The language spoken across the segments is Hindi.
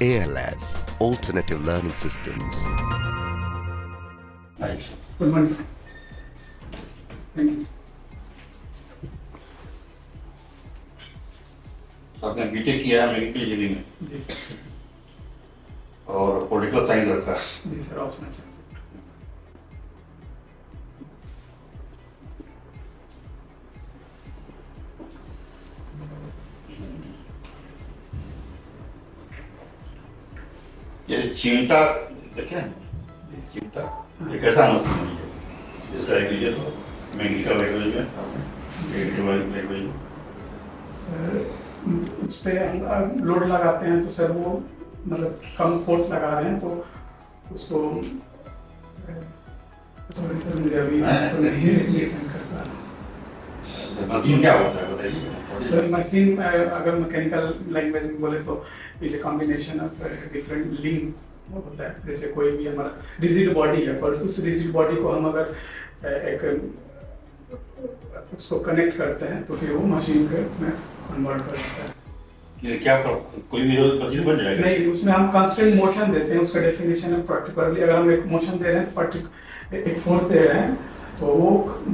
ALS, Alternative Learning Systems. Nice. Good morning, sir. Thank you, sir. आपने बीटेक किया है मेडिकल इंजीनियरिंग में जी सर। और पॉलिटिकल साइंस रखा है। जी सर, ऑप्शनल सब्जेक्ट। ये चिमटा देखे हैं? जी सर। चिमटा ये कैसा मशीन है ये? इसका एक लीजिए तो मैकेनिकल लैंग्वेज में इलेक्ट्रिकल लैंग्वेज में सर उस पर हम लोड लगाते हैं तो सर वो मतलब कम फोर्स लगा रहे हैं तो उसको सॉरी सर मुझे अभी उसको नहीं रिलेट कर पा रहा। मशीन क्या होता है बताइए। सर मशीन अगर मैकेनिकल लैंग्वेज में बोले तो is a combination of different link होता है। जैसे कोई भी हमारा रिजिड बॉडी है पर उस रिजिड बॉडी को हम अगर एक उसको कनेक्ट करते हैं तो फिर वो मशीन में कन्वर्ट कर देता है। ये क्या कोई भी मशीन बन जाएगा? नहीं, उसमें हम कांस्टेंट मोशन देते हैं। उसका डेफिनेशन है पर्टिकुलरली अगर हम एक मोशन दे रहे हैं तो एक फोर्स दे रहे हैं तो वो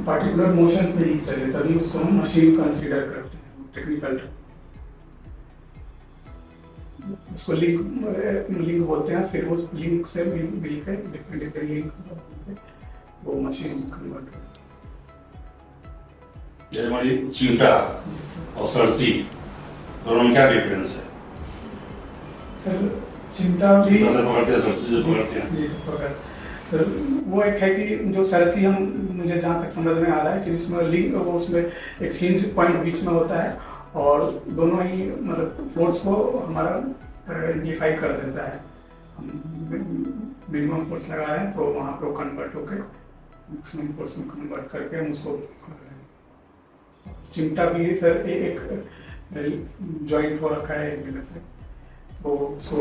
पर्टिकुलर मोशन से ही चले तभी उसको हम मशीन कंसीडर करते हैं टेक्निकल। उसको लिंक बोलते हैं। फिर उस लिंक से मिलकर डिफरेंट लिंक वो मशीन कन्वर्ट करते हैं। जैसे हमारी चिमटा और सरसी दोनों में क्या डिफरेंस है? सर चिमटा भी पकड़ते हैं, सरसी से पकड़ते हैं। जी पकड़ सर वो एक है कि जो सरसी हम मुझे जहाँ तक समझ में आ रहा है कि उसमें लिंक वो उसमें एक हिंज पॉइंट बीच में होता है और दोनों ही मतलब फोर्स को हमारा एम्प्लीफाई कर देता है। हम मिनिमम फोर्स लगा रहे हैं तो वहाँ पे वो कन्वर्ट होकर मैक्सिमम फोर्स में कन्वर्ट करके हम उसको कर रहे हैं। चिमटा भी सर एक जॉइंट हो रखा है इस वजह से तो उसको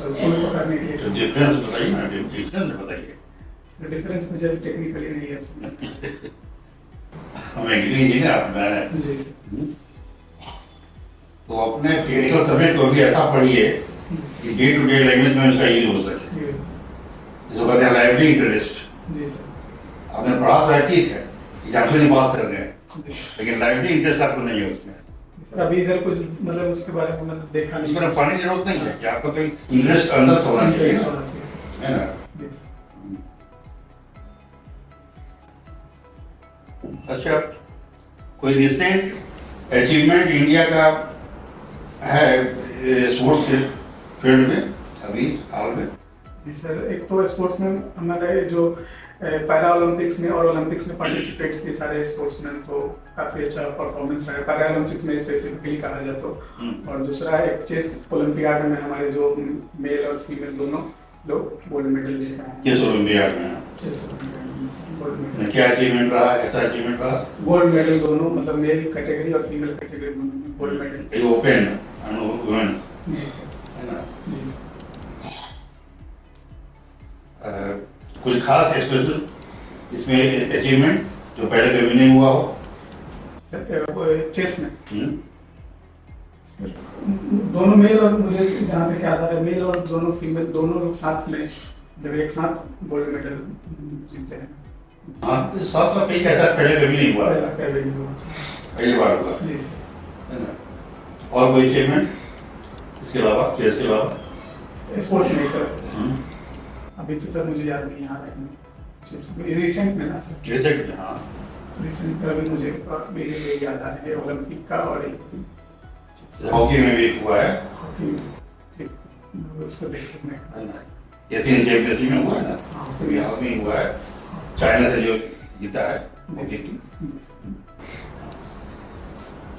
पकड़ने के लिए। डिफरेंस बताइए ना, डिफरेंस बताइए। डिफरेंस मुझे टेक्निकली नहीं है समझ। हम इंजीनियर अपना जी सर। तो अपने टेक्निकल सब्जेक्ट को भी ऐसा पढ़िए कि डे टू डे लैंग्वेज में उसका यूज हो सके। जिसको कहते हैं लाइवली इंटरेस्ट। जी सर। आपने पढ़ा तो है ठीक है, एग्जाम्पल नहीं पास कर गए, लेकिन लाइवली इंटरेस्ट आपको नहीं है उसमें। सर अभी इधर कुछ मतलब उसके बारे में मतलब देखा नहीं। उसमें पढ़ने की जरूरत नहीं है कि आपको तो इंटरेस्ट अंदर से होना चाहिए ना, है ना? जी सर। अच्छा, कोई रिसेंट अचीवमेंट इंडिया का है स्पोर्ट्स फील्ड में अभी हाल में? जी सर, एक तो स्पोर्ट्स में हमारे जो पैरा ओलंपिक्स में और ओलंपिक्स में पार्टिसिपेट किए सारे स्पोर्ट्समैन तो काफ़ी अच्छा परफॉर्मेंस रहा है पैरा ओलंपिक्स में स्पेसिफिकली कहा जाए तो। और दूसरा एक चेस ओलंपियाड में हमारे जो मेल और फीमेल दोनों लोग गोल्ड मेडल लेकर आए। किस ओलंपियाड में? चेस ओलंपियाड में गोल्ड मेडल। क्या अचीवमेंट रहा, कैसा अचीवमेंट रहा? गोल्ड मेडल दोनों मतलब मेल कैटेगरी और फीमेल कैटेगरी दोनों में गोल्ड मेडल। ये ओपन एंड वुमेन्स, जी सर। है ना? जी कुछ खास स्पेशल इसमें अचीवमेंट जो पहले कभी नहीं हुआ हो? सर चेस में हम्म? दोनों मेल और मुझे जहाँ तक याद आ रहा है मेल और दोनों फीमेल दोनों लोग साथ में जब एक साथ गोल्ड मेडल जीते हैं। हाँ, साथ साथ कहीं ऐसा पहले कभी नहीं हुआ, पहले नहीं हुआ। पहली बार हुआ, जी सर। है ना? और कोई अचीवमेंट इसके अलावा, चेस के अलावा? स्पोर्ट्स में सर हम्म? अभी तो सर मुझे याद नहीं आ रहा है। रिसेंट में ना सर, रिसेंट, हाँ। रिसेंट में अभी मुझे मेरे लिए याद आ रहा है ओलंपिक का और एक हॉकी में भी एक हुआ है, हॉकी में उसको देखने का। है ना? एशियन चैंपियनशिप में हुआ है ना, हाँ, अभी हाल में हुआ है, चाइना से जो जीता है हॉकी टीम। जी सर।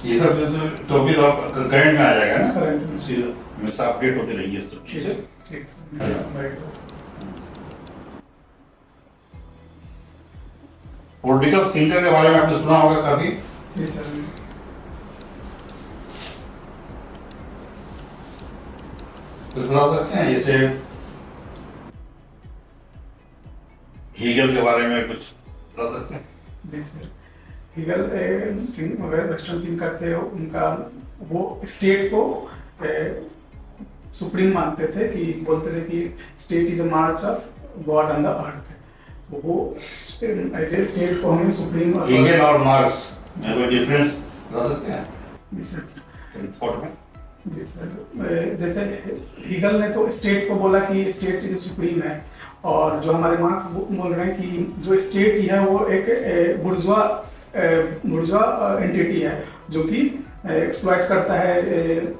ये सब टॉपिक आप करंट में आ जाएगा ना, करंट में। इसलिए हमेशा अपडेट होते रहिए सब चीजें। ठीक सर। राइट। पॉलिटिकल थिंकर के बारे में आपने सुना होगा कभी? जी सर। तो सुना सकते हैं, जैसे हीगल के बारे में कुछ बता सकते हैं? जी सर। हीगल वेस्टर्न थिंक करते हो उनका वो स्टेट को सुप्रीम मानते थे, कि बोलते थे कि state is a March of God on the earth. वो एज ए स्टेट को हमें सुप्रीम हीगल और मार्क्स में कोई डिफरेंस बता सकते हैं जी सर। थॉट में? जी सर, जैसे हीगल ने तो स्टेट को बोला कि स्टेट इज सुप्रीम है, और जो हमारे मार्क्स बोल रहे हैं कि जो स्टेट ही है वो एक बुर्जुआ एंटिटी है, जो कि एक्सप्लॉइट करता है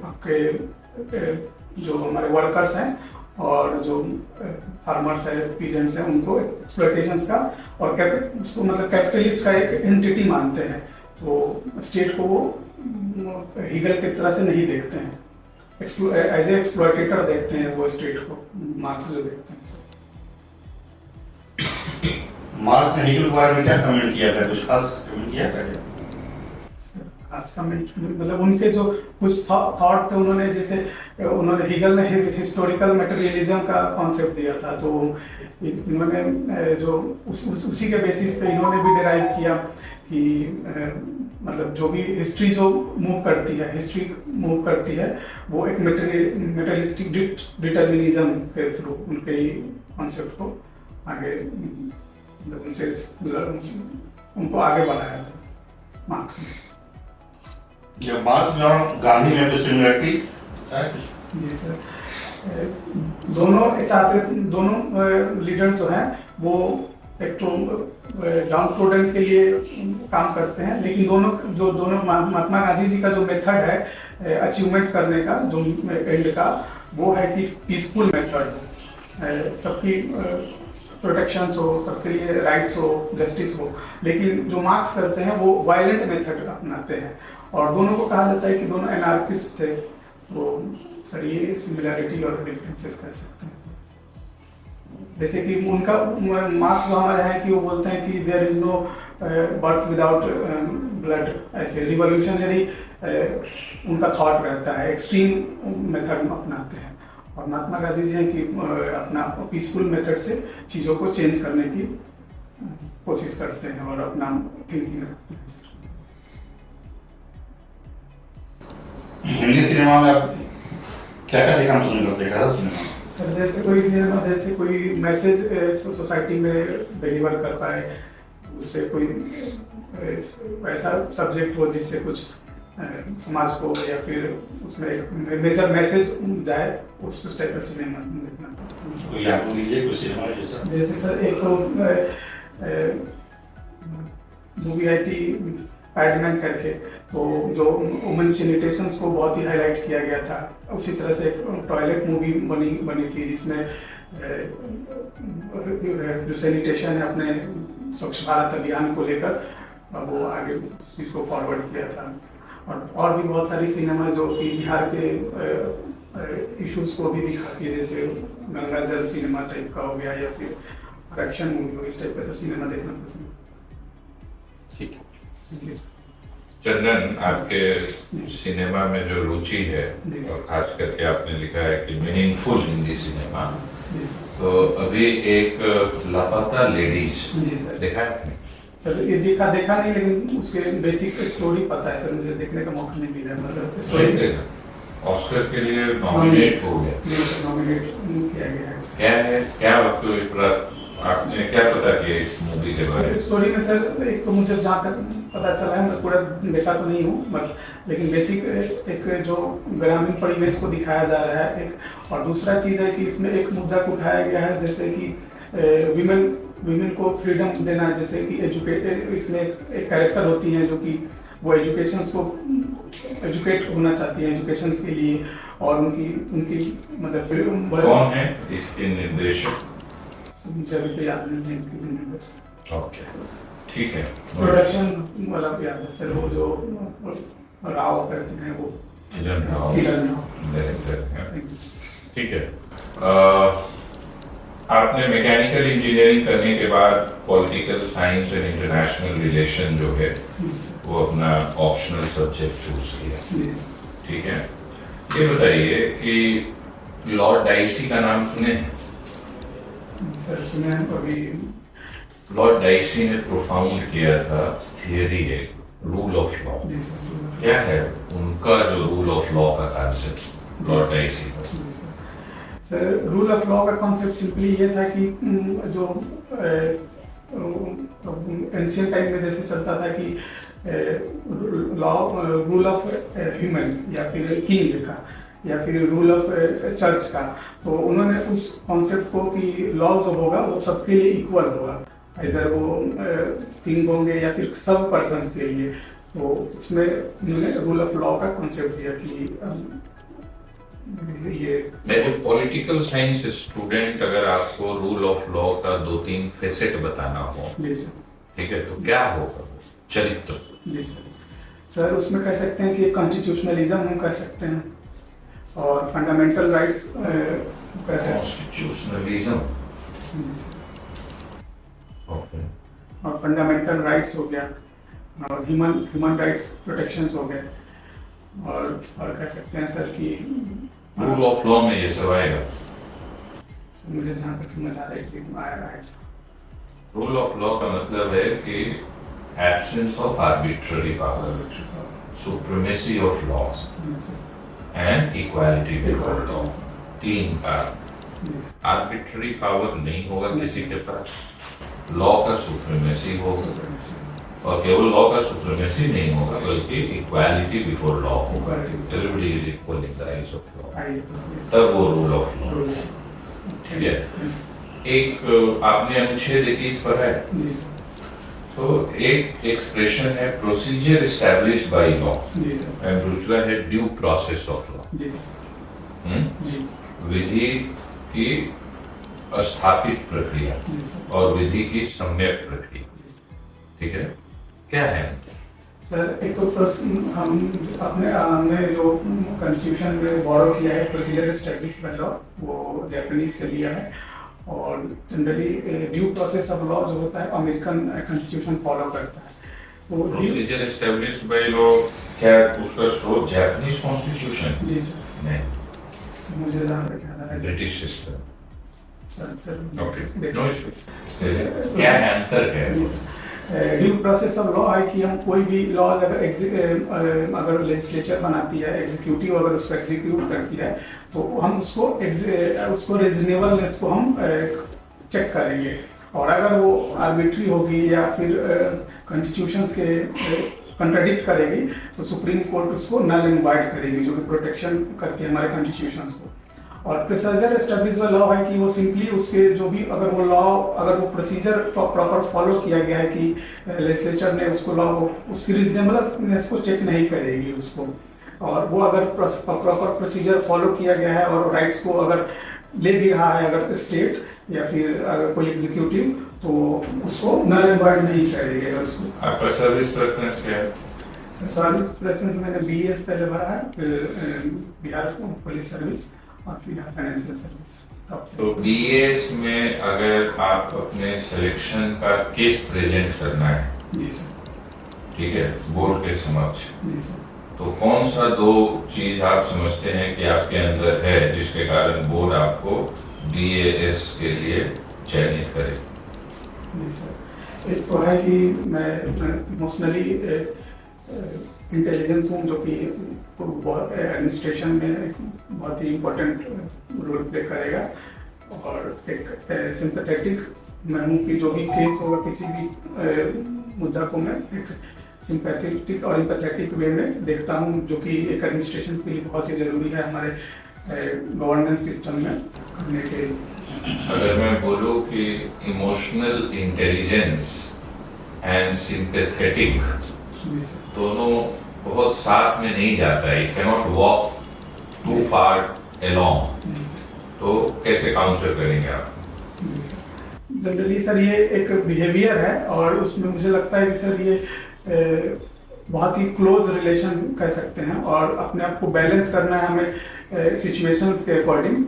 आपके जो हमारे वर्कर्स हैं और जो फार्मर्स है, पीजेंट्स हैं, उनको एक्सप्लॉइटेशंस का, और उसको मतलब कैपिटलिस्ट का एक एंटिटी मानते हैं। तो स्टेट को वो हीगल की तरह से नहीं देखते हैं, एज ए एक्सप्लॉइटेटर देखते हैं वो स्टेट को, मार्क्स जो देखते हैं। मार्क्स ने हीगल के बारे में क्या कमेंट किया था? कुछ खास कमेंट किया था क्या? खास कमेंट मतलब उनके जो कुछ थॉट थे, उन्होंने जैसे हीगल ने हिस्टोरिकल मटेरियलिज्म का कॉन्सेप्ट दिया था, तो इन्होंने जो उसी के बेसिस पे इन्होंने भी डिराइव किया कि मतलब जो भी हिस्ट्री जो मूव करती है वो एक मटेरियलिस्टिक डिटर्मिनिज्म के थ्रू उनके कॉन्सेप्ट को आगे मतलब उनको आगे बढ़ाया था मार्क्स ने। जब मार्क्स और गांधी में कुछ सिमिलरिटी है? जी सर, दोनों लीडर्स जो हैं वो एक तो डाउन ट्रोडन के लिए काम करते हैं, लेकिन दोनों महात्मा गांधी जी का जो मेथड है अचीवमेंट करने का, जो एंड का, वो है कि पीसफुल मेथड हो, सबकी प्रोटेक्शंस हो, सबके लिए राइट्स हो, जस्टिस हो। लेकिन जो मार्क्स करते हैं वो वायलेंट मेथड अपनाते हैं, और दोनों को कहा जाता है कि दोनों एनार्किस्ट थे। वो सर ये सिमिलरिटी और डिफरेंसेस कह सकते हैं। जैसे कि उनका मार्क्स जो हमारे है कि वो बोलते हैं कि there is no birth without blood, ऐसे रिवॉल्यूशनरी उनका थॉट रहता है, एक्सट्रीम मेथड अपनाते हैं। और महात्मा गांधी जी हैं कि अपना पीसफुल मेथड से चीज़ों को चेंज करने की कोशिश करते हैं और अपना थिंकिंग रखते हैं। हिंदी सिनेमा में आप क्या क्या देखना पसंद करते हैं? कैसा सिनेमा? सर जैसे कोई मैसेज सोसाइटी में डिलीवर कर पाए, उससे कोई ऐसा सब्जेक्ट हो जिससे कुछ समाज को या फिर उसमें एक मेजर मैसेज जाए, उस टाइप का सिनेमा देखना। कोई आपको लीजिए कोई सिनेमा जैसा? जैसे सर एक तो मूवी आई थी पैडमैन करके, तो जो वुमेन सैनिटेशंस को बहुत ही हाईलाइट किया गया था। उसी तरह से एक टॉयलेट मूवी बनी थी जिसमें जो सैनिटेशन है अपने स्वच्छ भारत अभियान को लेकर वो आगे चीज़ को फॉरवर्ड किया था। और भी बहुत सारी सिनेमा जो कि बिहार के इश्यूज को भी दिखाती है, जैसे गंगा जल सिनेमा टाइप का हो गया, या फिर एक्शन मूवी हो, इस टाइप का सिनेमा देखना पसंद। ठीक है। चंदन, आपके सिनेमा में जो रुचि है, और खास करके आपने लिखा है कि मीनिंगफुल हिंदी सिनेमा, तो अभी एक लापता लेडीज देखा है? सर ये देखा नहीं, लेकिन उसके बेसिक स्टोरी पता है सर, मुझे देखने का मौका नहीं मिला। मतलब स्टोरी देखा, ऑस्कर के लिए नॉमिनेट हो गया। नॉमिनेट किया गया है। क्या है, क्या आपने क्या पता किया इस मूवी के बारे में? स्टोरी में सर एक तो मुझे जहाँ तक पता चला है, मैं पूरा देखा तो नहीं हूँ, बट लेकिन बेसिक एक जो ग्रामीण परिवेश को दिखाया जा रहा है एक, और दूसरा चीज़ है कि इसमें एक मुद्दा को उठाया गया है, जैसे कि विमेन को फ्रीडम देना, जैसे कि इसमें एक कैरेक्टर होती हैं जो कि वो एजुकेट होना चाहती है एजुकेशन के लिए, और उनकी मतलब कौन है इसके निर्देशक? मुझे अभी तो याद नहीं है। ओके, ठीक है। प्रोडक्शन वाला याद है सर, वो जो राव करते हैं, वो किरण राव डायरेक्टर हैं। ठीक है। आपने मैकेनिकल इंजीनियरिंग करने के बाद political science and international relation जो है वो अपना ऑप्शनल सब्जेक्ट चूज किया, ठीक है। ये बताइए कि लॉर्ड डाइसी का नाम सुने हैं? सर सुने हैं अभी। लॉर्ड डाइसी ने प्रोफाउंड किया था थियरी है रूल ऑफ लॉ। क्या है उनका जो रूल ऑफ लॉ का कॉन्सेप्ट? लॉर्ड डाइसी पर। जी सर, रूल ऑफ लॉ का कॉन्सेप्ट सिंपली ये था कि जो एंशियंट टाइम में जैसे चलता था कि लॉ रूल ऑफ ह्यूमन या फिर किंग का या फिर रूल ऑफ चर्च का, तो उन्होंने उस कॉन्सेप्ट को कि लॉ जो होगा वो सबके लिए इक्वल होगा, इधर वो किंग होंगे या फिर सब पर्सन्स के लिए। तो उसमें उन्होंने रूल ऑफ लॉ का कॉन्सेप्ट दिया कि ये पॉलिटिकल साइंस स्टूडेंट अगर आपको रूल ऑफ लॉ का 2-3 फेसेट बताना हो, जी सर, ठीक है, तो क्या होगा? चरित्र। जी सर, उसमें कह सकते हैं कि कॉन्स्टिट्यूशनलिज्म हम कह सकते हैं और फंडामेंटल राइट्स कह सकते हैं। कॉन्स्टिट्यूशनलिज्म, ओके, और फंडामेंटल राइट्स हो गया और ह्यूमन राइट्स प्रोटेक्शंस हो गए और कह सकते हैं सर कि रूल ऑफ लॉ में ये सब आएगा। मुझे जहाँ तक समझ आ रहा है कि आया है रूल ऑफ लॉ का मतलब है कि absence of arbitrary power, supremacy of law and equality before law. 3 bar arbitrary power नहीं होगा किसी के पास, लॉ का सुप्रीमेसी होगा, और केवल लॉ का सुप्रीमेसी नहीं होगा बल्कि इक्वालिटी बिफोर लॉ होगा, everybody is equal in the eyes of law, तब वो रूल ऑफ लॉ। यस, एक आपने अनुच्छेद 21 पढ़ा है, तो एक एक्सप्रेशन है procedure established by law and दूसरा है ड्यू प्रोसेस ऑफ लॉ। विधि की स्थापित प्रक्रिया और विधि की सम्यक प्रक्रिया, ठीक है, क्या है सर? एक तो हम हमने जो कॉन्स्टिट्यूशन में बोरो किया है प्रोसीजर एस्टैब्लिश्ड बाय लॉ, वो जापानीज से लिया है, और generally due process of law जो होता है अमेरिकन कॉन्स्टिट्यूशन फॉलो करता है। तो प्रोसीजर एस्टैब्लिश्ड बाय लॉ क्या उसका स्रोत जापानीज कॉन्स्टिट्यूशन? जी सर, नहीं, मुझे जहाँ तक याद आ रहा है British system. Sir okay, no issues. क्या है अंतर है? ड्यू प्रोसेस ऑफ लॉ है कि हम कोई भी लॉ अगर लेजिस्लेचर बनाती है, एग्जीक्यूटिव अगर उसको एग्जीक्यूट करती है, तो हम उसको रीजनेबलनेस को हम चेक करेंगे, और अगर वो आर्बिट्री होगी या फिर कॉन्स्टिट्यूशंस के कंट्राडिक्ट करेगी तो सुप्रीम कोर्ट उसको नल एंड वाइड करेगी, जो कि प्रोटेक्शन करती है हमारे कॉन्स्टिट्यूशंस को। और प्रोसीजर एस्टैब्लिश्ड बाय लॉ है कि वो सिंपली उसके जो भी अगर वो प्रोसीजर प्रॉपर फॉलो किया गया है कि लेजिस्लेचर ने उसको लॉ को उसकी रीजनेबलनेस को चेक नहीं करेगी उसको, और वो अगर प्रॉपर प्रोसीजर फॉलो किया गया है और राइट्स को अगर ले भी रहा है अगर स्टेट या फिर अगर कोई एग्जीक्यूटिव, तो उसको नल एंड वाइड नहीं करेगी। अगर उसको आपका सर्विस प्रेफरेंस क्या है? सर्विस प्रेफरेंस मैंने BS पहले भरा है, बिहार पुलिस सर्विस और फिर फाइनेंशियल सर्विस। तो BS में अगर आप अपने सिलेक्शन का केस प्रेजेंट करना है, जी सर, ठीक है, बोर्ड के समक्ष, जी सर, तो कौन सा 2 चीज आप समझते हैं कि आपके अंदर है जिसके कारण बोर्ड आपको BAS के लिए चयनित करे? जी सर, एक तो है कि मैं इमोशनली इंटेलिजेंस हूँ, जो कि एडमिनिस्ट्रेशन में बहुत ही इम्पोर्टेंट रोल प्ले करेगा, और एक सिंपैथेटिक मैं हूँ कि जो भी केस होगा किसी भी मुद्दा को मैं एक सिंपैथेटिक और एम्पैथेटिक वे में देखता हूँ, जो कि एक एडमिनिस्ट्रेशन के लिए बहुत ही ज़रूरी है हमारे गवर्नेंस सिस्टम में करने के लिए। अगर मैं बोलूँ कि इमोशनल इंटेलिजेंस एंड सिंपैथेटिक दोनों बहुत साथ में नहीं जाता है, cannot walk too far along, तो कैसे काउंटर करेंगे आप? जनरली सर ये एक बिहेवियर है, और उसमें मुझे लगता है कि सर ये बहुत ही क्लोज रिलेशन कह सकते हैं, और अपने आप को बैलेंस करना है हमें सिचुएशंस के अकॉर्डिंग।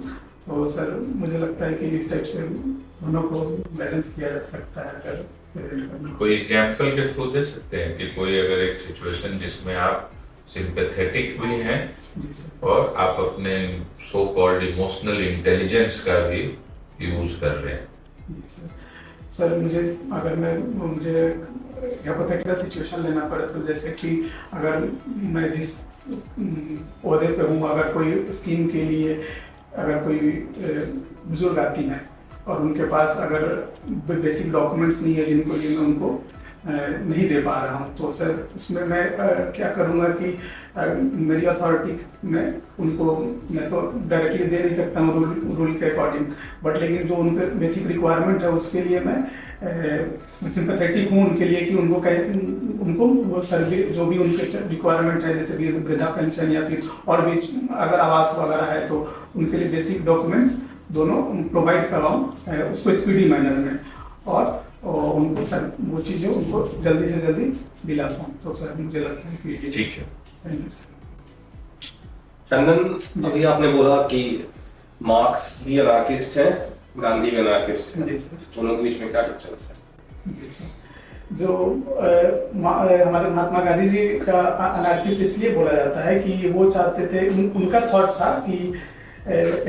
तो सर मुझे लगता है कि इस टाइप से दोनों को बैलेंस किया जा सकता है। अगर कोई एग्जांपल के थ्रू दे सकते हैं कि कोई अगर एक सिचुएशन जिसमें आप सिंपैथेटिक भी हैं और आप अपने सो कॉल्ड इमोशनल इंटेलिजेंस का भी यूज कर रहे हैं? सर मुझे हाइपोथेटिकल सिचुएशन लेना पड़े, तो जैसे कि अगर मैं जिस ओहदे पे हूँ, अगर कोई स्कीम के लिए अगर कोई बुजुर्ग आती हैं और उनके पास अगर बेसिक डॉक्यूमेंट्स नहीं है जिनको लिए मैं उनको नहीं दे पा रहा हूँ, तो सर उसमें मैं क्या करूँगा कि मेरी अथॉरिटी में उनको मैं तो डायरेक्टली दे नहीं सकता हूँ रूल के अकॉर्डिंग, बट लेकिन जो उनके बेसिक रिक्वायरमेंट है उसके लिए मैं सिंपैथेटिक हूँ उनके लिए कि उनको वो सर्विस जो भी उनके रिक्वायरमेंट है, जैसे कि वृद्धा पेंशन या फिर और भी अगर आवास वगैरह है तो उनके लिए बेसिक डॉक्यूमेंट्स दोनों प्रोवाइड करवाऊँ उसको स्पीडी मैनर में, और उनको सर वो चीज़ें उनको जल्दी से जल्दी दिला पाऊँ। तो सर मुझे लगता है कि ठीक है। Thank you sir. चंदन, अभी आपने बोला कि मार्क्स भी अनार्किस्ट है, गांधी भी अनार्किस्ट है, जी सर। दोनों के बीच में क्या डिफरेंस है? जी सर। जो हमारे महात्मा गांधी जी का अनार्किस्ट इसलिए बोला जाता है कि वो चाहते थे, उनका थॉट था कि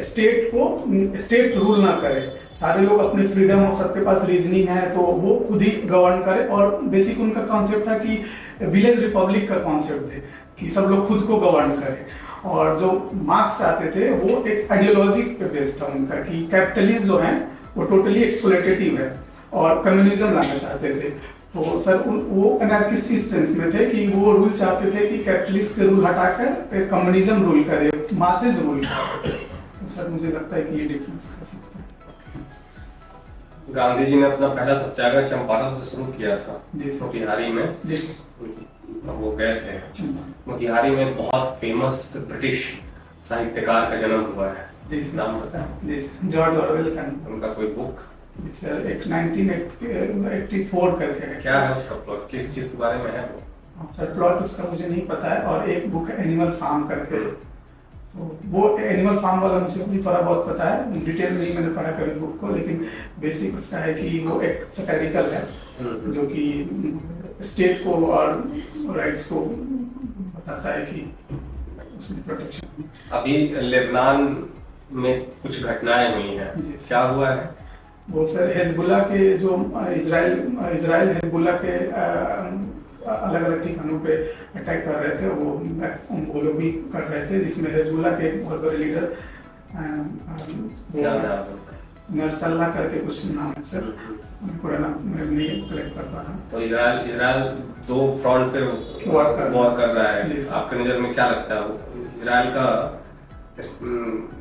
स्टेट रूल ना करे, सारे लोग अपने फ्रीडम और सबके पास रीजनिंग है तो वो खुद ही गवर्न करे, और बेसिक उनका कॉन्सेप्ट था कि विलेज रिपब्लिक का कॉन्सेप्ट थे कि सब लोग खुद को गवर्न करें। और जो मार्क्स चाहते थे वो एक आइडियोलॉजी पे बेस्ड था उनका कि कैपिटलिज्म जो है वो टोटली एक्सप्लॉइटेटिव है और कम्युनिज्म लाना चाहते थे। तो सर वो अनार्किस्ट इस सेंस में थे कि वो रूल चाहते थे कि कैपिटलिस्ट के रूल हटाकर कम्युनिज्म रूल करे, मासेज रूल करे। तो सर मुझे लगता है कि ये डिफरेंस कर सकता है। गांधी जी ने अपना पहला सत्याग्रह चंपारण से शुरू किया था, जी सर। मोतिहारी में। जी वो गए थे मोतिहारी में, बहुत फेमस ब्रिटिश साहित्यकार का जन्म हुआ है, जी सर। नाम पता है? जी सर, जॉर्ज ऑरवेल का। उनका कोई बुक? जी सर, एक 1984 करके है। क्या है उसका प्लॉट, किस चीज के बारे में है वो? सर प्लॉट उसका मुझे नहीं पता है, और एक बुक है एनिमल फार्म करके, तो वो एनिमल फार्म वाला मुझे भी थोड़ा बहुत पता है, डिटेल नहीं मैंने पढ़ा कभी बुक को, लेकिन बेसिक उसका है कि वो एक सैटिरिकल है जो कि स्टेट को और राइट्स को बताता है कि उसमें प्रोटेक्शन। अभी लेबनान में कुछ घटनाएं हुई हैं, जी सर। क्या हुआ है? वो सर हिजबुल्लाह के जो इजराइल हिजबुल्लाह के अलग अलग ठिकानों पे अटैक कर रहे थे, वो लोग भी कर रहे थे, जिसमें हिजबुल्लाह के एक बहुत बड़े लीडर क्या नाम है उनका? नरसल्ला करके कुछ नाम है सर, पूरा नाम मैं नहीं कलेक्ट कर पा रहा। तो इजराइल दो फ्रंट पे वॉर कर रहा है। जी सर। आपके नजर में क्या लगता है, वो इजराइल का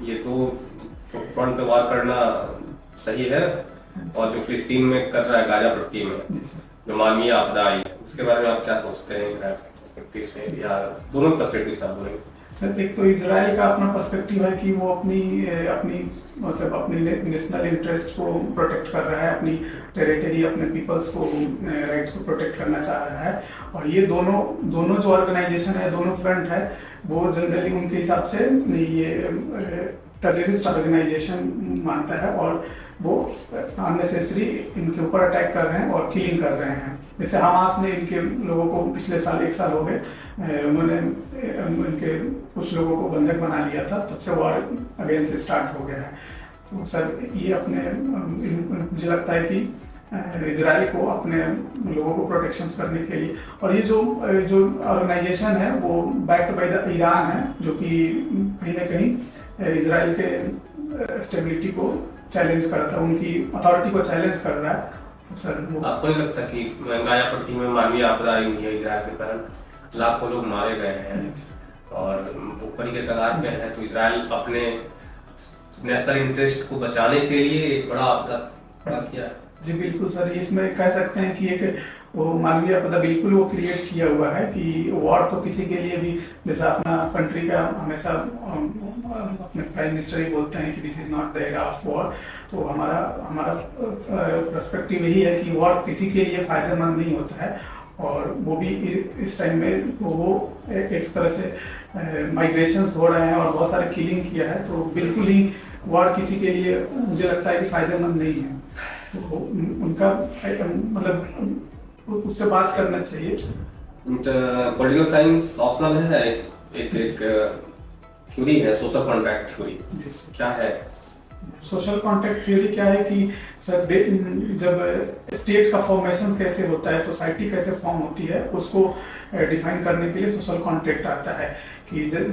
ये दो फ्रंट पे वॉर करना सही है, और जो फिलिस्तीन में कर रहा है गाजा पट्टी में जी सर। जो मानवीय आपदा आई है, उसके बारे में आप क्या सोचते हैं इजराइल के पर्सपेक्टिव से, या दोनों पर्सपेक्टिव से आप बोलेंगे? सर एक तो इजराइल का अपना पर्सपेक्टिव है कि वो अपनी मतलब अपने नेशनल इंटरेस्ट को प्रोटेक्ट कर रहा है, अपनी टेरिटरी, अपने पीपल्स को राइट्स को प्रोटेक्ट करना चाह रहा है, और ये दोनों जो ऑर्गेनाइजेशन है, दोनों फ्रंट है, वो जनरली उनके हिसाब से ये टेररिस्ट ऑर्गेनाइजेशन मानता है, और वो अननेसेसरी इनके ऊपर अटैक कर रहे हैं और किलिंग कर रहे हैं। जैसे हमास ने इनके लोगों को पिछले साल 1 साल हो गए, उन्होंने इनके कुछ लोगों को बंधक बना लिया था, तब से वॉर अगेन से स्टार्ट हो गया है। तो सर ये मुझे लगता है कि इजराइल को अपने लोगों को प्रोटेक्शंस करने के लिए, और ये जो ऑर्गेनाइजेशन है वो बैक्ड बाय द ईरान है, जो कि कहीं ना कहीं इजराइल के स्टेबिलिटी को चैलेंज करता है, उनकी अथॉरिटी को चैलेंज कर रहा है। तो सर आपको नहीं लगता कि गाजा पट्टी में मानवीय आपदा आई हुई है, इजराइल के कारण लाखों लोग मारे गए हैं और ऊपरी के कगार पे है, तो इजराइल अपने नेशनल इंटरेस्ट को बचाने के लिए एक बड़ा आपदा खड़ा किया है? जी बिल्कुल सर, इसमें कह सकते हैं कि एक वो मानवीय आपदा बिल्कुल वो क्रिएट किया हुआ है कि वॉर तो किसी के लिए भी, जैसा अपना कंट्री का हमेशा अपने प्राइम मिनिस्टर ही बोलते हैं कि this is not the era of war, तो हमारा पर्सपेक्टिव यही है कि वॉर किसी के लिए फायदेमंद नहीं होता है, और वो भी इस टाइम में वो एक तरह से माइग्रेशंस हो रहे हैं और बहुत सारे किलिंग किया है, तो बिल्कुल ही वॉर किसी के लिए मुझे लगता है कि फायदेमंद नहीं है। तो उनका मतलब उससे बात करना चाहिए। पॉलिटिकल साइंस ऑप्शनल है, एक थ्योरी है सोशल कॉन्ट्रैक्ट थ्योरी, क्या है? सोशल कॉन्ट्रैक्ट थ्योरी क्या है कि सर जब स्टेट का फॉर्मेशन कैसे होता है, सोसाइटी कैसे फॉर्म होती है, उसको डिफाइन करने के लिए सोशल कॉन्ट्रैक्ट आता है कि जब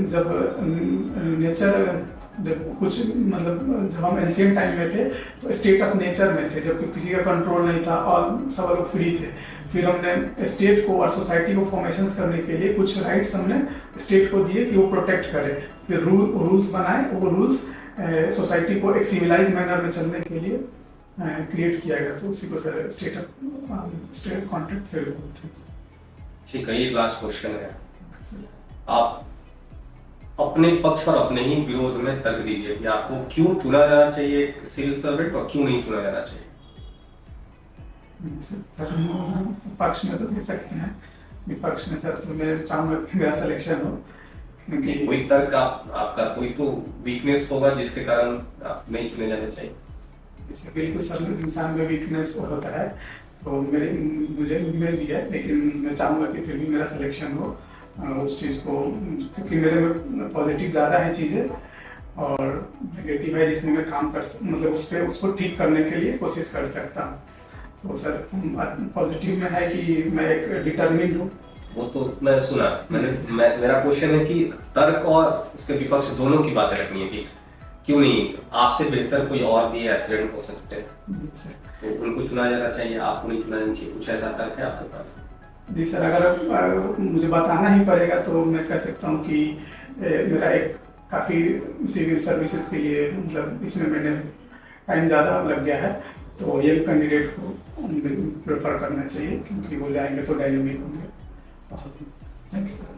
नेचर जब कुछ मतलब जब हम एंशिएंट टाइम में थे तो स्टेट ऑफ नेचर में थे, जब किसी का कंट्रोल नहीं था और सब लोग फ्री थे। फिर हमने स्टेट को और सोसाइटी को फॉर्मेशंस करने के लिए कुछ राइट्स हमने स्टेट को दिए कि वो प्रोटेक्ट करे। फिर रूल्स बनाए, वो रूल्स सोसाइटी को एक सिविलाइज मैनर में चलने के लिए क्रिएट किया गया। तो उसी को सर स्टेट कॉन्ट्रैक्ट थ्योरी बोलते हैं। ठीक है, ये लास्ट क्वेश्चन है, आप अपने पक्ष और अपने ही विरोध में तर्क दीजिए कि आपको क्यों चुना जाना चाहिए सिविल सर्वेंट और क्यों नहीं चुना जाना चाहिए। सर पक्ष में तो दे सकते हैं, विपक्ष में सर तो मैं चाहूंगा कि मेरा सिलेक्शन हो, क्योंकि कोई तर्क आपका कोई तो वीकनेस होगा जिसके कारण आप नहीं चुने जाने चाहिए। बिल्कुल सर, इंसान में वीकनेस होता है, तो मुझे भी है, लेकिन मैं चाहूंगा कि फिर भी मेरा सिलेक्शन हो उस चीज़ को, क्योंकि मेरे में पॉजिटिव ज़्यादा है चीज़ें और नेगेटिव है जिसमें मैं काम कर मतलब उसको ठीक करने के लिए कोशिश कर सकता हूँ। तो सर पॉजिटिव में है कि मैं एक डिटर्मिन्ड हूँ। वो तो मैं सुना, मेरा क्वेश्चन है कि तर्क और उसके विपक्ष दोनों की बातें रखनी है कि क्यों नहीं, आपसे बेहतर कोई और भी एस्पिरेंट हो सकते हैं, तो उनको चुना जाना चाहिए, आपको नहीं चुना जाना चाहिए, कुछ ऐसा तर्क है आपके पास? जी सर, अगर मुझे बताना ही पड़ेगा तो मैं कह सकता हूँ कि मेरा एक काफ़ी सिविल सर्विसेज के लिए मतलब इसमें मैंने टाइम ज़्यादा लग गया है, तो यंग कैंडिडेट को प्रेफर करना चाहिए, क्योंकि वो जाएंगे तो डायनेमिक होंगे। Thank you sir.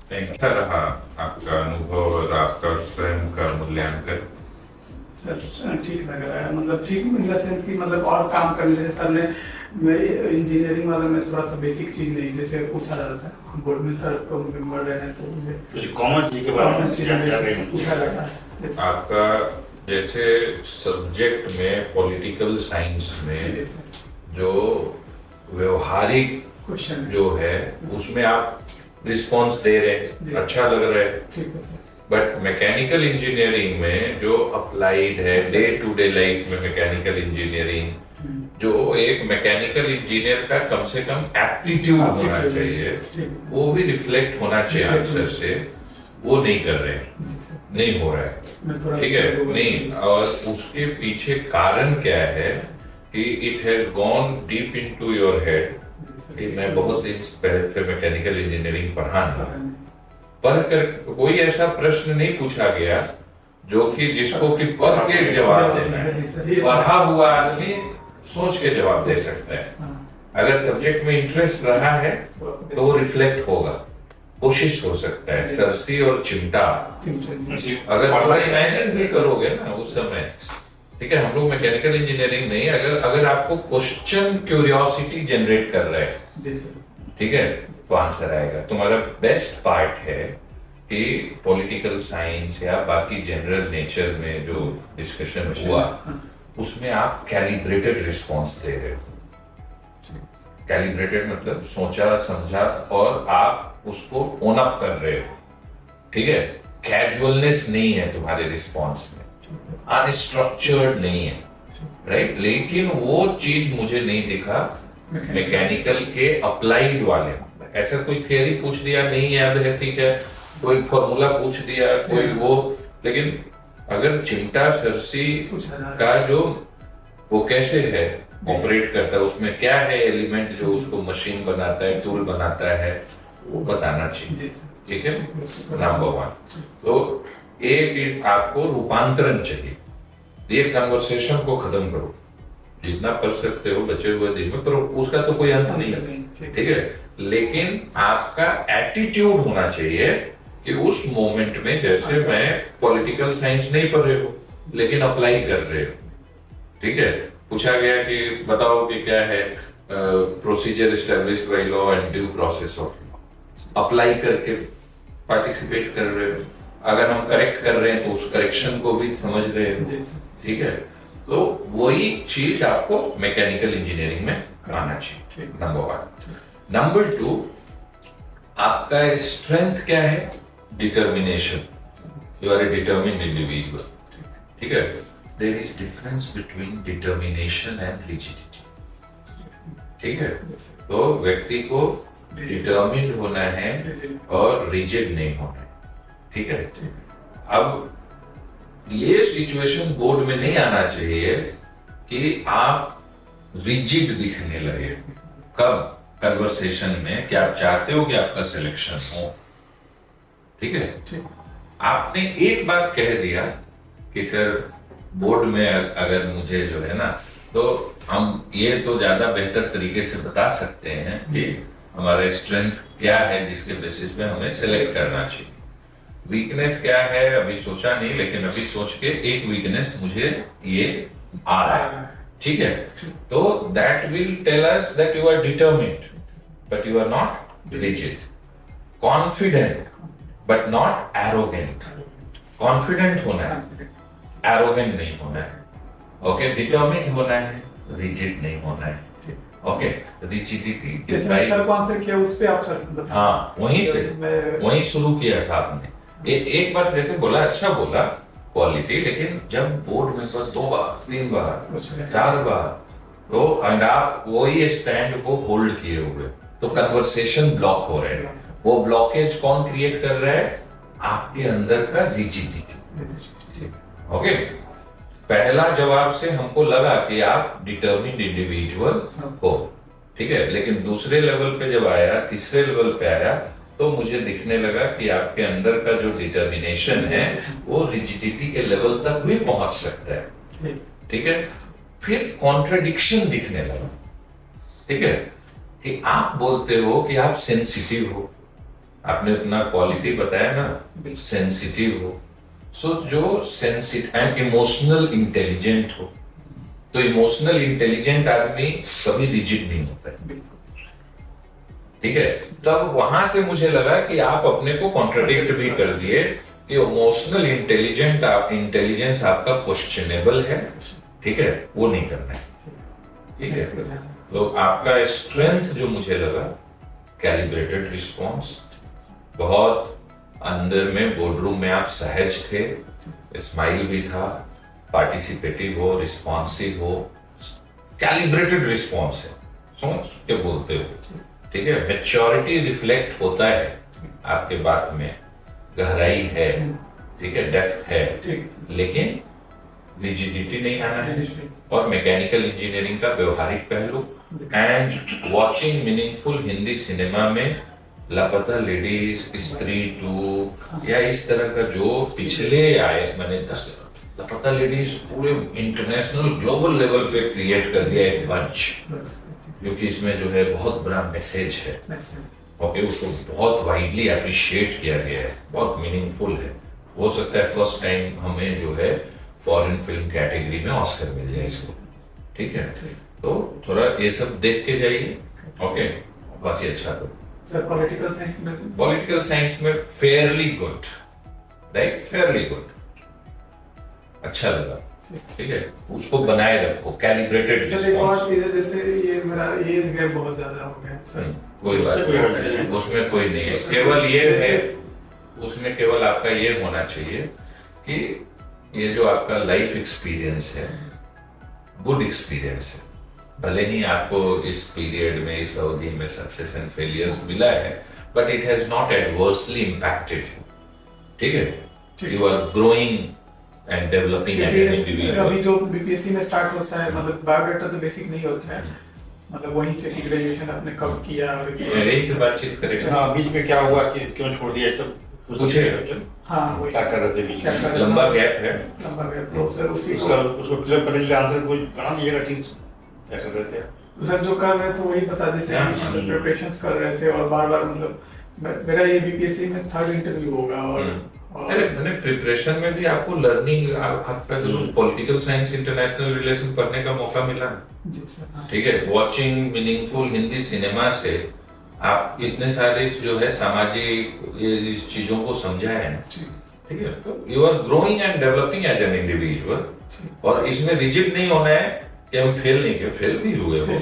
कैसा रहा आपका अनुभव और आपका स्वयं का मूल्यांकन? सर ठीक लग रहा है, मतलब ठीक इन द सेंस कि मतलब और काम करने जैसे सर ने इंजीनियरिंग वाला में थोड़ा सा बेसिक चीज नहीं जैसे पूछा जाता था बोर्ड में, सर तो मेंबर रहे हैं तो मुझे कॉमन चीज के बारे में पूछा जाता है। आपका जैसे सब्जेक्ट में पॉलिटिकल साइंस में जो व्यवहारिक क्वेश्चन जो है उसमें आप रिस्पॉन्स दे रहे हैं, अच्छा लग रहा है, ठीक है सर। बट मैकेनिकल इंजीनियरिंग में जो अप्लाइड है डे टू डे लाइफ में, मैकेनिकल इंजीनियरिंग जो एक मैकेनिकल इंजीनियर का कम से कम एप्टीट्यूड होना चाहिए, वो भी रिफ्लेक्ट होना चाहिए आंसर से, वो नहीं कर रहे हैं, नहीं हो रहा है, ठीक है नहीं। और उसके पीछे कारण क्या है कि it has gone deep into your head कि मैं बहुत दिन पहले से मैकेनिकल इंजीनियरिंग पढ़ा नहीं, पढ़ कर कोई ऐसा प्रश्न नहीं पूछा गया जो कि जिसको कि पढ़ के जवाब देना है। पढ़ा हुआ आदमी सोच के जवाब दे सकता है, अगर सब्जेक्ट में इंटरेस्ट रहा है तो वो रिफ्लेक्ट होगा, कोशिश हो सकता है। सरसी और चिमटा अगर इमेजिन भी करोगे ना उस समय, ठीक है, हम लोग मैकेनिकल इंजीनियरिंग नहीं, अगर आपको क्वेश्चन क्यूरियोसिटी जनरेट कर रहा है, ठीक है, तो आंसर आएगा। तुम्हारा बेस्ट पार्ट है कि पॉलिटिकल साइंस या बाकी जनरल नेचर में जो डिस्कशन हुआ उसमें आप कैलिब्रेटेड रिस्पॉन्स दे रहे हो। कैलिब्रेटेड मतलब सोचा समझा और आप उसको ओन अप कर रहे हो, ठीक है, कैजुअलनेस नहीं है तुम्हारे रिस्पॉन्स में, अनस्ट्रक्चर्ड नहीं है, राइट। लेकिन वो चीज मुझे नहीं दिखा मैकेनिकल के अप्लाइड वाले। ऐसा कोई थियरी पूछ दिया नहीं याद है, ठीक है, कोई फॉर्मूला पूछ दिया कोई वो, लेकिन अगर चिमटा सरसी का जो वो कैसे है ऑपरेट करता है, उसमें क्या है एलिमेंट जो उसको मशीन बनाता है, टूल बनाता है, वो बताना चाहिए, ठीक है, नंबर 1। तो एक आपको रूपांतरण चाहिए, ये कन्वर्सेशन को खत्म करो जितना कर सकते हो बचे हुए दिन में, पर उसका तो कोई अंत नहीं है, ठीक है, लेकिन आपका एटीट्यूड होना चाहिए कि उस मोमेंट में, जैसे मैं पॉलिटिकल साइंस नहीं पढ़ रहे हो लेकिन अप्लाई कर रहे हो, ठीक है, पूछा गया कि बताओ कि क्या है procedure established by law and due process of law, apply करके पार्टिसिपेट कर रहे हो, अगर हम करेक्ट कर रहे हैं तो उस करेक्शन को भी समझ रहे हो, ठीक है, तो वही चीज आपको मैकेनिकल इंजीनियरिंग में आना चाहिए, नंबर 1। नंबर 2, आपका स्ट्रेंथ क्या है? Determination. You are a determined individual, ठीक है। There is difference between determination and rigidity, ठीक है। तो व्यक्ति को डिटर्मिन्ड होना है और रिजिड नहीं होना है, ठीक है। अब ये सिचुएशन बोर्ड में नहीं आना चाहिए कि आप रिजिड दिखने लगे। कब? कन्वर्सेशन में कि आप चाहते हो कि आपका सिलेक्शन हो, ठीक है। आपने एक बात कह दिया कि सर बोर्ड में अगर मुझे जो है ना, तो हम ये तो ज्यादा बेहतर तरीके से बता सकते हैं कि हमारा स्ट्रेंथ क्या है जिसके बेसिस पे हमें सेलेक्ट करना चाहिए। वीकनेस क्या है अभी सोचा नहीं, लेकिन अभी सोच के एक वीकनेस मुझे ये आ रहा है, ठीक है। तो that will tell us that you are determined but you are not rigid, confident but not arrogant. Confident होना है, एरोगेंट नहीं होना है, ओके। डिटरमिन्ड होना है, रिजिड नहीं होना है, ओके। रिजिडिटी सर कौन से किया उस पे आप सर बताएं। हाँ, वहीं शुरू किया था आपने। एक बार जैसे बोला, अच्छा बोला क्वालिटी, लेकिन जब बोर्ड में पर 2 बार 3 बार 4 बार तो एंड आप वही स्टैंड को होल्ड किए हुए, तो कन्वर्सेशन ब्लॉक हो रहे हैं। वो ब्लॉकेज कौन क्रिएट कर रहा है? आपके अंदर का रिजिडिटी, ओके। पहला जवाब से हमको लगा कि आप डिटर्मिन्ड इंडिविजुअल हो, ठीक है। लेकिन दूसरे लेवल पे जब आया, तीसरे लेवल पे आया, तो मुझे दिखने लगा कि आपके अंदर का जो डिटर्मिनेशन है वो रिजिडिटी के लेवल तक भी पहुंच सकता है, ठीक है। फिर कॉन्ट्रडिक्शन दिखने लगा, ठीक है, कि आप बोलते हो कि आप सेंसिटिव हो, आपने अपना क्वालिटी बताया ना, सेंसिटिव हो। सो जो सेंसिटिव एंड इमोशनल इंटेलिजेंट हो, तो इमोशनल इंटेलिजेंट आदमी कभी रिजिड नहीं होता है, ठीक है। तब वहां से मुझे लगा कि आप अपने को कॉन्ट्रडिक्ट भी कर दिए कि इमोशनल इंटेलिजेंस आपका क्वेश्चनेबल है, ठीक है, वो नहीं करना है, ठीक है। तो आपका स्ट्रेंथ जो मुझे लगा, कैलिब्रेटेड रिस्पॉन्स, बहुत अंदर में बोर्डरूम में आप सहज थे, स्माइल भी था, पार्टिसिपेटिव हो, रिस्पॉन्सिव हो, कैलिब्रेटेड रिस्पॉन्स है, सोच के बोलते हो, ठीक है। मैच्योरिटी रिफ्लेक्ट होता है आपके बात में, गहराई है, ठीक है, डेप्थ है, लेकिन रिजिडिटी नहीं आना है। और मैकेनिकल इंजीनियरिंग का व्यवहारिक पहलू and watching meaningful Hindi cinema में लापता लेडीज, स्त्री 2 या इस तरह का जो पिछले आए, मैंने 10 लापता लेडीज पूरे इंटरनेशनल ग्लोबल लेवल पे क्रिएट कर दिया एक बंच, क्योंकि इसमें जो है बहुत बड़ा मैसेज है, ओके। उसको बहुत वाइडली अप्रिशिएट किया गया है, बहुत मीनिंगफुल है। हो सकता है फर्स्ट टाइम हमें जो है फॉरेन फिल्म कैटेगरी में ऑस्कर मिल जाए इसको, ठीक है। तो थोड़ा ये सब देख के जाइए, ओके। बाकी अच्छा करो सर। पॉलिटिकल साइंस में fairly good, right, fairly good, अच्छा लगा, ठीक है। उसको बनाए रखो, कैलिब्रेटेड रिस्पांस। जैसे ये मेरा एज गैप बहुत ज्यादा हो गया सर। कोई बात नहीं, उसमें कोई नहीं है, केवल ये है, उसमें केवल आपका ये होना चाहिए कि ये जो आपका लाइफ एक्सपीरियंस है, गुड एक्सपीरियंस है। भले ही आपको इस पीरियड में, इस अवधि में सक्सेस एंड फेलियर्स मिला है, but it has not adversely impacted you, ठीक है। You are growing and developing as an individual. अभी जो बीपीएससी में स्टार्ट होता है, मतलब बायोडाटा तो बेसिक नहीं होता है, मतलब वहीं से कि ग्रेजुएशन आपने कब किया, यही से बातचीत करेंगे। हाँ, बीच में क्या हुआ कि क्यों छोड़ दिया, सब पूछेगा। हाँ, वही क्या कर रहे थे बीच में, लंबा गैप है, लंबा गैप, तो सर उसी उसको फिलअप करने के लिए आंसर कोई बना दीजिएगा, ठीक से क्या कर रहे थे तो सर जो कर रहे थे वही बता जैसे मतलब प्रिपरेशंस कर रहे थे, और बार बार मतलब मेरा ये बीपीएससी में 3rd इंटरव्यू होगा। और अरे मैंने प्रिपरेशन में भी आपको लर्निंग, आपका जो पॉलिटिकल साइंस इंटरनेशनल रिलेशन पढ़ने का मौका मिला ना, जी सर, ठीक है। वॉचिंग मीनिंगफुल हिंदी सिनेमा से आप इतने सारे जो है सामाजिक ये चीजों को समझा है ना, ठीक है। तो you are growing and developing as an individual, और इसमें रिजिड नहीं होना है कि हम फेल नहीं किए, फेल भी हुए हो,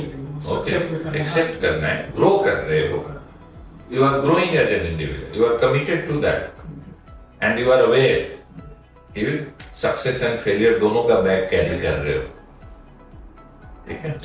ओके, एक्सेप्ट करना है, ग्रो कर रहे हो, you are growing as an individual, you are committed to that and you are aware कि सक्सेस एंड फेलियर दोनों का बैग कैरी कर रहे हो, ठीक है।